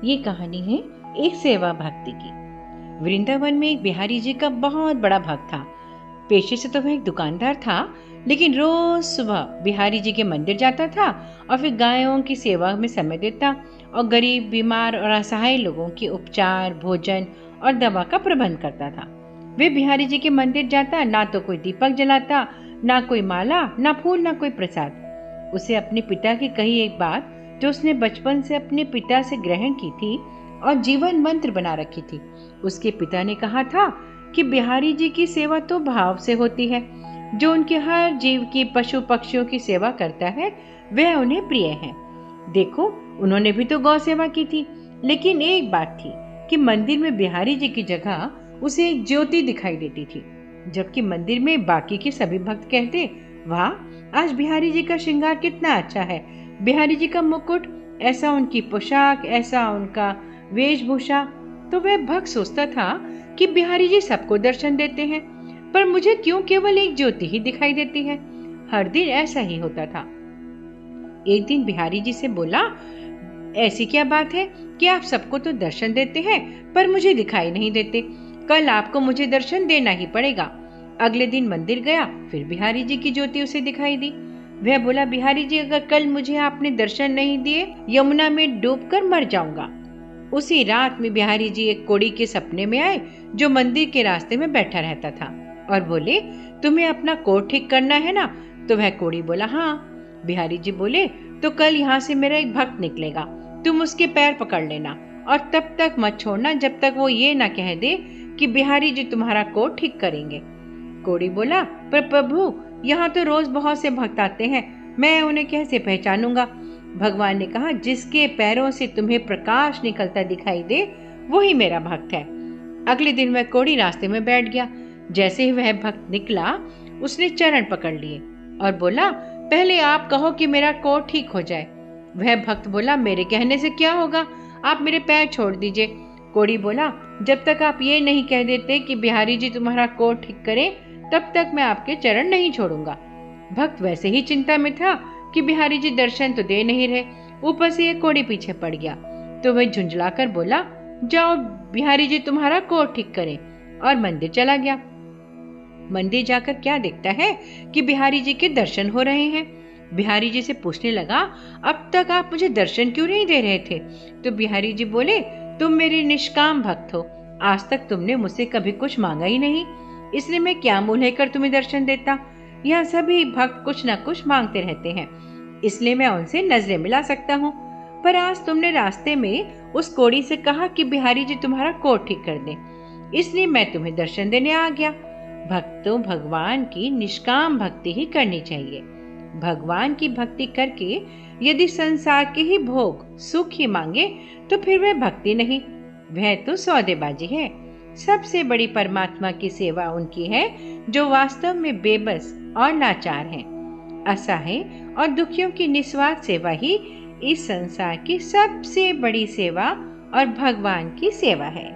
ये कहानी है एक सेवा भक्ति की। वृंदावन में एक बिहारी जी का बहुत बड़ा भक्त था। पेशे से तो वह एक दुकानदार था, लेकिन रोज सुबह बिहारी जी के मंदिर जाता था और फिर गायों की सेवा में समय देता और गरीब, बीमार और असहाय लोगों के उपचार, भोजन और दवा का प्रबंध करता था। वे बिहारी जी के मंदिर जाता, ना तो कोई दीपक जलाता, ना कोई माला, ना फूल, ना कोई प्रसाद। उसे अपने पिता की कही एक बात, जो उसने बचपन से अपने पिता से ग्रहण की थी और जीवन मंत्र बना रखी थी। उसके पिता ने कहा था कि बिहारी जी की सेवा तो भाव से होती है। जो उनके हर जीव की, पशु पक्षियों की सेवा करता है, वह उन्हें प्रिय है। देखो, उन्होंने भी तो गौ सेवा की थी, लेकिन एक बात थी कि मंदिर में बिहारी जी की जगह उसे एक ज्योति दिखाई देती थी, जबकि मंदिर में बाकी के सभी भक्त कहते, वाह, आज बिहारी जी का श्रृंगार कितना अच्छा है, बिहारी जी का मुकुट, ऐसा उनकी पोशाक, ऐसा उनका वेशभूषा। तो वह भक्त सोचता था कि बिहारी जी सबको दर्शन देते हैं, पर मुझे क्यों केवल एक ज्योति ही दिखाई देती है। हर दिन ऐसा ही होता था। एक दिन बिहारी जी से बोला, ऐसी क्या बात है कि आप सबको तो दर्शन देते हैं, पर मुझे दिखाई नहीं देते। कल आपको मुझे दर्शन देना ही पड़ेगा। अगले दिन मंदिर गया, फिर बिहारी जी की ज्योति उसे दिखाई दी। वह बोला, बिहारी जी, अगर कल मुझे आपने दर्शन नहीं दिए, यमुना में डूबकर मर जाऊंगा। उसी रात में बिहारी जी एक कोड़ी के सपने में आए, जो मंदिर के रास्ते में बैठा रहता था, और बोले, तुम्हें अपना कोट ठीक करना है ना? तो वह कोड़ी बोला, हाँ। बिहारी जी बोले, तो कल यहाँ से मेरा एक भक्त निकलेगा, तुम उसके पैर पकड़ लेना और तब तक मत छोड़ना जब तक वो ये ना कह दे कि बिहारी जी तुम्हारा कोट ठीक करेंगे। कोड़ी बोला, पर प्रभु, यहाँ तो रोज बहुत से भक्त आते हैं, मैं उन्हें कैसे पहचानूंगा? भगवान ने कहा, जिसके पैरों से तुम्हें प्रकाश निकलता दिखाई दे, वही मेरा भक्त है। अगले दिन वह कोड़ी रास्ते में बैठ गया। जैसे ही वह भक्त निकला, उसने चरण पकड़ लिए और बोला, पहले आप कहो कि मेरा कोट ठीक हो जाए। वह भक्त बोला, मेरे कहने से क्या होगा, आप मेरे पैर छोड़ दीजिए। कोड़ी बोला, जब तक आप ये नहीं कह देते कि बिहारी जी तुम्हारा कोट ठीक करें, तब तक मैं आपके चरण नहीं छोड़ूंगा। भक्त वैसे ही चिंता में था कि बिहारी जी दर्शन तो दे नहीं रहे, ऊपर से ये कोड़ी पीछे पड़ गया। तो वह झुंझलाकर बोला, जाओ, बिहारी जी तुम्हारा कोट ठीक करें, और मंदिर चला गया। मंदिर जाकर क्या देखता है कि बिहारी जी के दर्शन हो रहे हैं। बिहारी जी से पूछने लगा, अब तक आप मुझे दर्शन क्यों नहीं दे रहे थे? तो बिहारी जी बोले, तुम मेरे निष्काम भक्त हो, आज तक तुमने मुझसे कभी कुछ मांगा ही नहीं, इसलिए मैं क्या मुंह लेकर तुम्हें दर्शन देता। यहाँ सभी भक्त कुछ न कुछ मांगते रहते हैं, इसलिए मैं उनसे नजरें मिला सकता हूँ। पर आज तुमने रास्ते में उस कोड़ी से कहा कि बिहारी जी तुम्हारा कोट ठीक कर दे, इसलिए मैं तुम्हें दर्शन देने आ गया। भक्तों, भगवान की निष्काम भक्ति ही करनी चाहिए। भगवान की भक्ति करके यदि संसार के ही भोग, सुख ही मांगे, तो फिर वह भक्ति नहीं, वह तो सौदेबाजी है। सबसे बड़ी परमात्मा की सेवा उनकी है जो वास्तव में बेबस और लाचार हैं। असहाय और दुखियों की निस्वार्थ सेवा ही इस संसार की सबसे बड़ी सेवा और भगवान की सेवा है।